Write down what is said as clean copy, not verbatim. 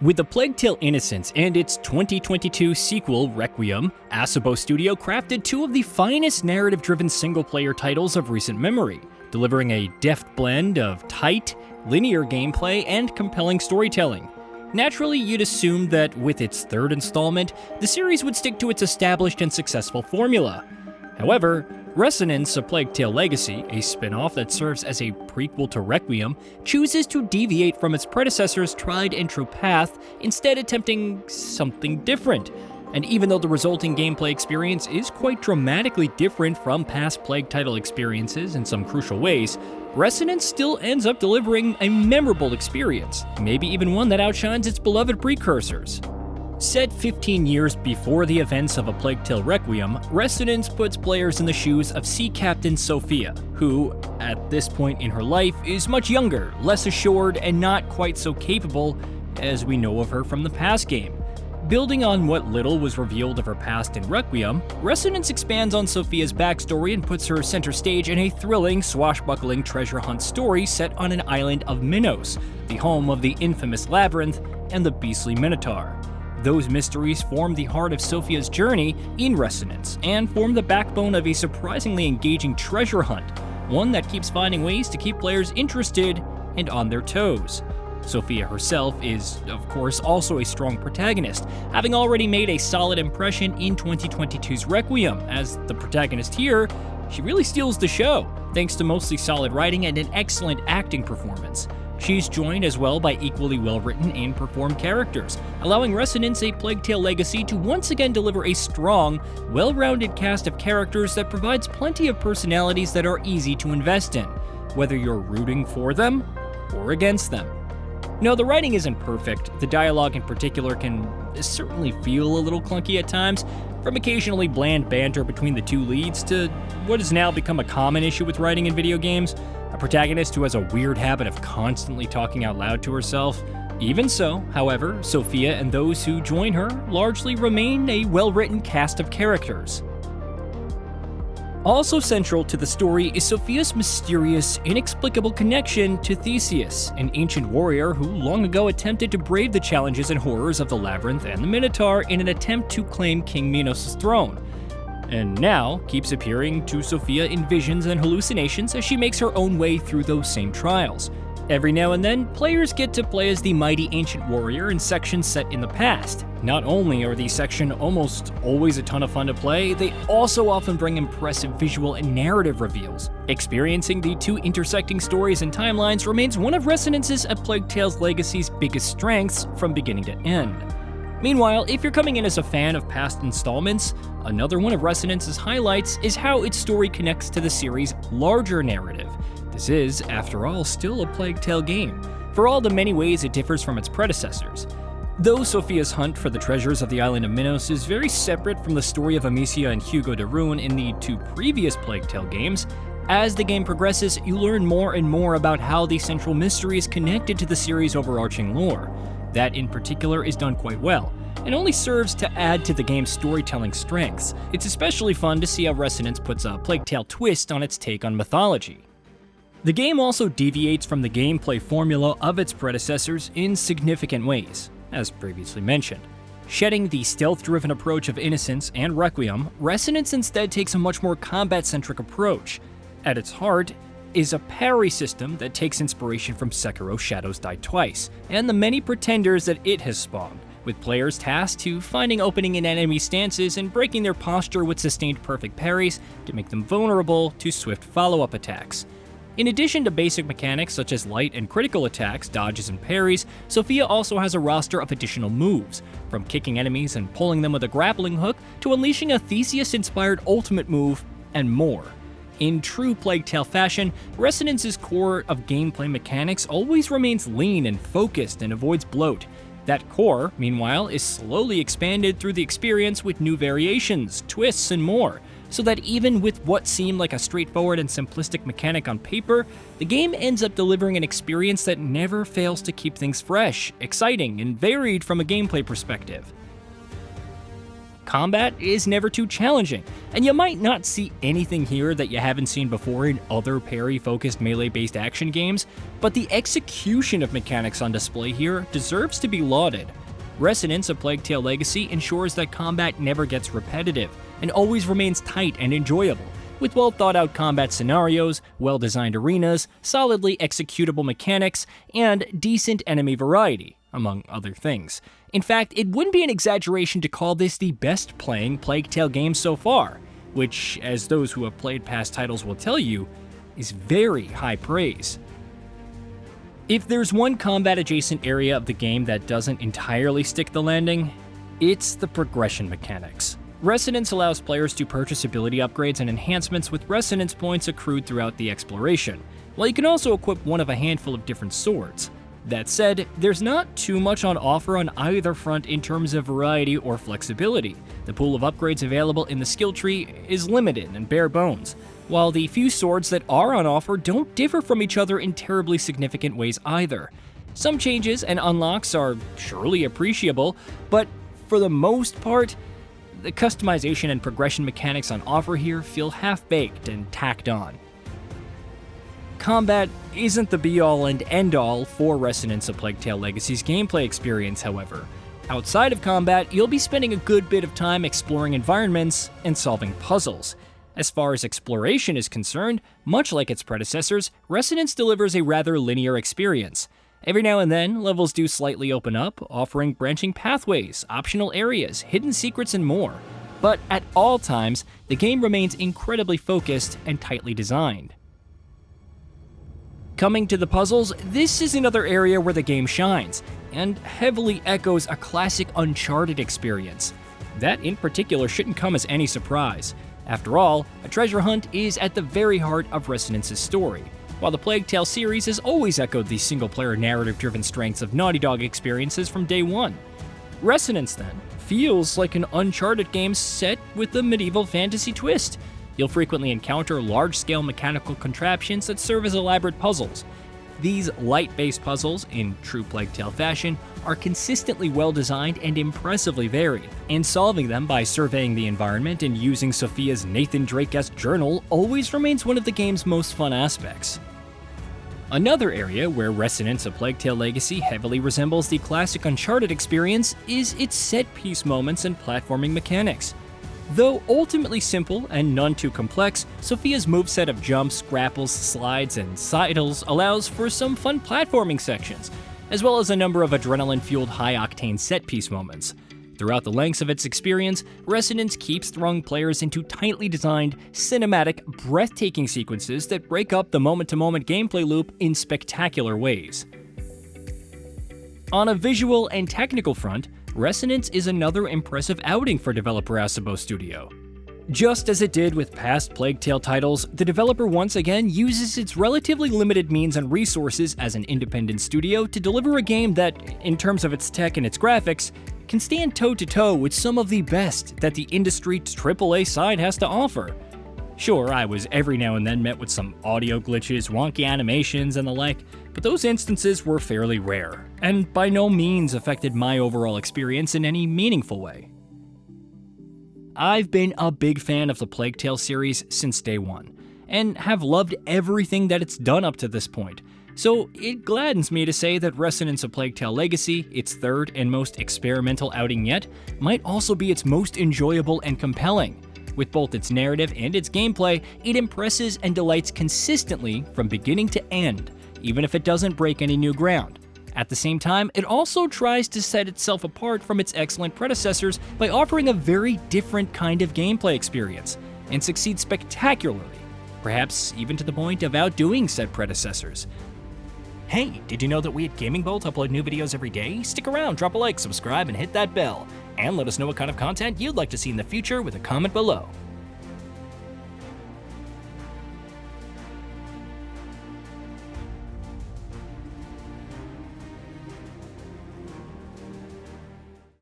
With A Plague Tale: Innocence and its 2022 sequel, Requiem, Asobo Studio crafted two of the finest narrative-driven single-player titles of recent memory, delivering a deft blend of tight, linear gameplay and compelling storytelling. Naturally, you'd assume that with its third installment, the series would stick to its established and successful formula. However, Resonance: A Plague Tale Legacy, a spin-off that serves as a prequel to Requiem, chooses to deviate from its predecessor's tried-and-true path, instead attempting something different. And even though the resulting gameplay experience is quite dramatically different from past Plague title experiences in some crucial ways, Resonance still ends up delivering a memorable experience, maybe even one that outshines its beloved precursors. Set 15 years before the events of A Plague Tale: Requiem, Resonance puts players in the shoes of Sea Captain Sophia, who, at this point in her life, is much younger, less assured, and not quite so capable as we know of her from the past game. Building on what little was revealed of her past in Requiem, Resonance expands on Sophia's backstory and puts her center stage in a thrilling, swashbuckling treasure hunt story set on an island of Minos, the home of the infamous Labyrinth and the beastly Minotaur. Those mysteries form the heart of Sophia's journey in Resonance, and form the backbone of a surprisingly engaging treasure hunt, one that keeps finding ways to keep players interested and on their toes. Sophia herself is, of course, also a strong protagonist, having already made a solid impression in 2022's Requiem. As the protagonist here, she really steals the show, thanks to mostly solid writing and an excellent acting performance. She's joined as well by equally well-written and performed characters, allowing Resonance: A Plague Tale Legacy to once again deliver a strong, well-rounded cast of characters that provides plenty of personalities that are easy to invest in, whether you're rooting for them or against them. No, the writing isn't perfect. The dialogue in particular can certainly feel a little clunky at times, from occasionally bland banter between the two leads to what has now become a common issue with writing in video games, a protagonist who has a weird habit of constantly talking out loud to herself. Even so, however, Sophia and those who join her largely remain a well-written cast of characters. Also central to the story is Sophia's mysterious, inexplicable connection to Theseus, an ancient warrior who long ago attempted to brave the challenges and horrors of the Labyrinth and the Minotaur in an attempt to claim King Minos' throne, and now keeps appearing to Sophia in visions and hallucinations as she makes her own way through those same trials. Every now and then, players get to play as the mighty ancient warrior in sections set in the past. Not only are these sections almost always a ton of fun to play, they also often bring impressive visual and narrative reveals. Experiencing the two intersecting stories and timelines remains one of Resonance's A Plague Tale Legacy's biggest strengths from beginning to end. Meanwhile, if you're coming in as a fan of past installments, another one of Resonance's highlights is how its story connects to the series' larger narrative. This is, after all, still a Plague Tale game, for all the many ways it differs from its predecessors. Though Sophia's hunt for the treasures of the island of Minos is very separate from the story of Amicia and Hugo de Rune in the two previous Plague Tale games, as the game progresses, you learn more and more about how the central mystery is connected to the series' overarching lore. That in particular is done quite well, and only serves to add to the game's storytelling strengths. It's especially fun to see how Resonance puts a Plague Tale twist on its take on mythology. The game also deviates from the gameplay formula of its predecessors in significant ways, as previously mentioned. Shedding the stealth-driven approach of Innocence and Requiem, Resonance instead takes a much more combat-centric approach. At its heart is a parry system that takes inspiration from Sekiro: Shadows Die Twice, and the many pretenders that it has spawned, with players tasked to finding opening in enemy stances and breaking their posture with sustained perfect parries to make them vulnerable to swift follow-up attacks. In addition to basic mechanics such as light and critical attacks, dodges, and parries, Sophia also has a roster of additional moves, from kicking enemies and pulling them with a grappling hook to unleashing a Theseus-inspired ultimate move, and more. In true Plague Tale fashion, Resonance's core of gameplay mechanics always remains lean and focused and avoids bloat. That core, meanwhile, is slowly expanded through the experience with new variations, twists, and more, so that even with what seemed like a straightforward and simplistic mechanic on paper, the game ends up delivering an experience that never fails to keep things fresh, exciting, and varied from a gameplay perspective. Combat is never too challenging, and you might not see anything here that you haven't seen before in other parry-focused melee-based action games, but the execution of mechanics on display here deserves to be lauded. Resonance: A Plague Tale Legacy ensures that combat never gets repetitive, and always remains tight and enjoyable, with well-thought-out combat scenarios, well-designed arenas, solidly executable mechanics, and decent enemy variety, among other things. In fact, it wouldn't be an exaggeration to call this the best-playing Plague Tale game so far, which, as those who have played past titles will tell you, is very high praise. If there's one combat-adjacent area of the game that doesn't entirely stick the landing, it's the progression mechanics. Resonance allows players to purchase ability upgrades and enhancements with resonance points accrued throughout the exploration, while you can also equip one of a handful of different swords. That said, there's not too much on offer on either front in terms of variety or flexibility. The pool of upgrades available in the skill tree is limited and bare bones, while the few swords that are on offer don't differ from each other in terribly significant ways either. Some changes and unlocks are surely appreciable, but for the most part, the customization and progression mechanics on offer here feel half-baked and tacked on. Combat isn't the be-all and end-all for Resonance: A Plague Tale Legacy's gameplay experience, however. Outside of combat, you'll be spending a good bit of time exploring environments and solving puzzles. As far as exploration is concerned, much like its predecessors, Resonance delivers a rather linear experience. Every now and then, levels do slightly open up, offering branching pathways, optional areas, hidden secrets, and more. But at all times, the game remains incredibly focused and tightly designed. Coming to the puzzles, this is another area where the game shines, and heavily echoes a classic Uncharted experience. That in particular shouldn't come as any surprise. After all, a treasure hunt is at the very heart of Resonance's story, while the Plague Tale series has always echoed the single-player narrative-driven strengths of Naughty Dog experiences from day one. Resonance, then, feels like an Uncharted game set with a medieval fantasy twist. You'll frequently encounter large-scale mechanical contraptions that serve as elaborate puzzles. These light-based puzzles, in true Plague Tale fashion, are consistently well-designed and impressively varied, and solving them by surveying the environment and using Sophia's Nathan Drake-esque journal always remains one of the game's most fun aspects. Another area where Resonance: A Plague Tale Legacy heavily resembles the classic Uncharted experience is its set-piece moments and platforming mechanics. Though ultimately simple and none too complex, Sophia's moveset of jumps, grapples, slides, and sidles allows for some fun platforming sections, as well as a number of adrenaline-fueled high-octane set-piece moments. Throughout the lengths of its experience, Resonance keeps throwing players into tightly designed, cinematic, breathtaking sequences that break up the moment-to-moment gameplay loop in spectacular ways. On a visual and technical front, Resonance is another impressive outing for developer Asobo Studio. Just as it did with past Plague Tale titles, the developer once again uses its relatively limited means and resources as an independent studio to deliver a game that, in terms of its tech and its graphics, can stand toe-to-toe with some of the best that the industry's AAA side has to offer. Sure, I was every now and then met with some audio glitches, wonky animations, and the like, but those instances were fairly rare, and by no means affected my overall experience in any meaningful way. I've been a big fan of the Plague Tale series since day one, and have loved everything that it's done up to this point, so it gladdens me to say that Resonance: A Plague Tale Legacy, its third and most experimental outing yet, might also be its most enjoyable and compelling. With both its narrative and its gameplay, it impresses and delights consistently from beginning to end, even if it doesn't break any new ground. At the same time, it also tries to set itself apart from its excellent predecessors by offering a very different kind of gameplay experience, and succeeds spectacularly, perhaps even to the point of outdoing said predecessors. Hey, did you know that we at GamingBolt upload new videos every day? Stick around, drop a like, subscribe, and hit that bell. And let us know what kind of content you'd like to see in the future with a comment below.